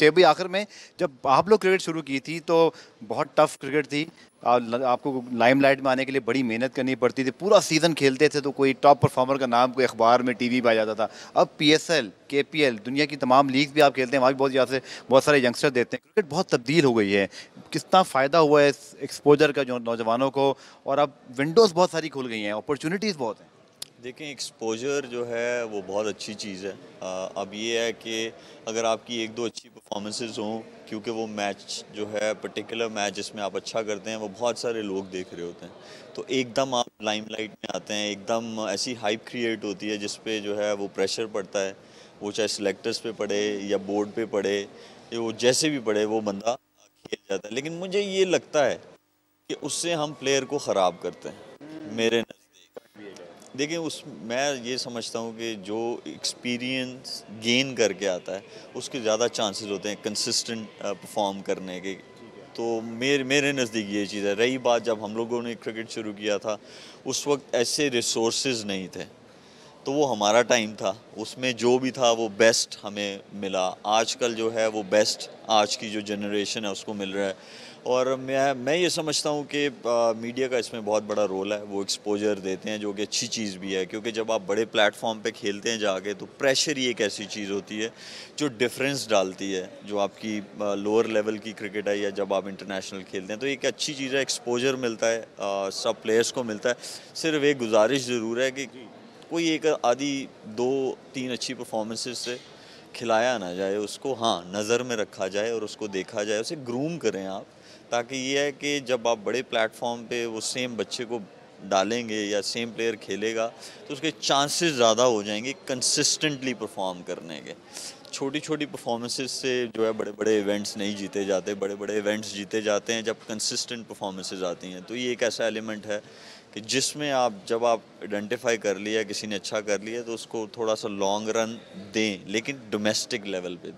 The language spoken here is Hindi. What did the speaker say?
चाहिए भाई। आखिर में जब आप लोग क्रिकेट शुरू की थी तो बहुत टफ क्रिकेट थी। आपको लाइमलाइट में आने के लिए बड़ी मेहनत करनी पड़ती थी, पूरा सीजन खेलते थे तो कोई टॉप परफॉर्मर का नाम कोई अखबार में टीवी पे आ जाता था। अब पीएसएल, केपीएल, दुनिया की तमाम लीग भी आप खेलते हैं, वहाँ भी बहुत यहाँ से बहुत सारे यंगस्टर देते हैं। क्रिकेट बहुत तब्दील हो गई है। कितना फ़ायदा हुआ है इस एक्सपोजर का जो नौजवानों को, और अब विंडोज़ बहुत सारी खुल गई हैं, अपॉर्चुनिटीज़ बहुत हैं। देखें, एक्सपोजर जो है वो बहुत अच्छी चीज़ है। अब ये है कि अगर आपकी एक दो अच्छी परफॉर्मेंसेज हों, क्योंकि वो मैच जो है पर्टिकुलर मैच जिसमें आप अच्छा करते हैं वो बहुत सारे लोग देख रहे होते हैं, तो एकदम आप लाइमलाइट में आते हैं, एकदम ऐसी हाइप क्रिएट होती है जिस पे जो है वो प्रेशर पड़ता है। वो चाहे सिलेक्टर्स पे पड़े या बोर्ड पे पड़े, या वो जैसे भी पड़े, वो बंदा खेल जाता है। लेकिन मुझे ये लगता है कि उससे हम प्लेयर को ख़राब करते हैं मेरे देखिए। उस मैं ये समझता हूँ कि जो एक्सपीरियंस गेन करके आता है उसके ज़्यादा चांसेस होते हैं कंसिस्टेंट परफॉर्म करने के। तो मेरे मेरे नज़दीक ये चीज़ है। रही बात, जब हम लोगों ने क्रिकेट शुरू किया था उस वक्त ऐसे रिसोर्सेज नहीं थे, तो वो हमारा टाइम था, उसमें जो भी था वो बेस्ट हमें मिला। आजकल जो है वो बेस्ट आज की जो जनरेशन है उसको मिल रहा है। और मैं ये समझता हूँ कि मीडिया का इसमें बहुत बड़ा रोल है। वो एक्सपोजर देते हैं जो कि अच्छी चीज़ भी है, क्योंकि जब आप बड़े प्लेटफॉर्म पे खेलते हैं जाके, तो प्रेशर ही एक ऐसी चीज़ होती है जो डिफरेंस डालती है। जो आपकी लोअर लेवल की क्रिकेट है या जब आप इंटरनेशनल खेलते हैं, तो एक अच्छी चीज़ है, एक्सपोजर मिलता है, सब प्लेयर्स को मिलता है। सिर्फ एक गुजारिश ज़रूर है कि कोई एक आधी दो तीन अच्छी परफॉर्मेंसेस से खिलाया ना जाए उसको, हाँ नज़र में रखा जाए और उसको देखा जाए, उसे ग्रूम करें आप, ताकि ये है कि जब आप बड़े प्लेटफॉर्म पे वो सेम बच्चे को डालेंगे या सेम प्लेयर खेलेगा तो उसके चांसेस ज़्यादा हो जाएंगे कंसिस्टेंटली परफॉर्म करने के। छोटी छोटी परफॉर्मेंसेस से जो है बड़े बड़े इवेंट्स नहीं जीते जाते, बड़े बड़े इवेंट्स जीते जाते हैं जब कंसिस्टेंट परफॉर्मेंसेस आती हैं। तो ये एक ऐसा एलिमेंट है कि जिसमें आप जब आप आइडेंटिफाई कर लिया, किसी ने अच्छा कर लिया, तो उसको थोड़ा सा लॉन्ग रन दें, लेकिन डोमेस्टिक लेवल पे।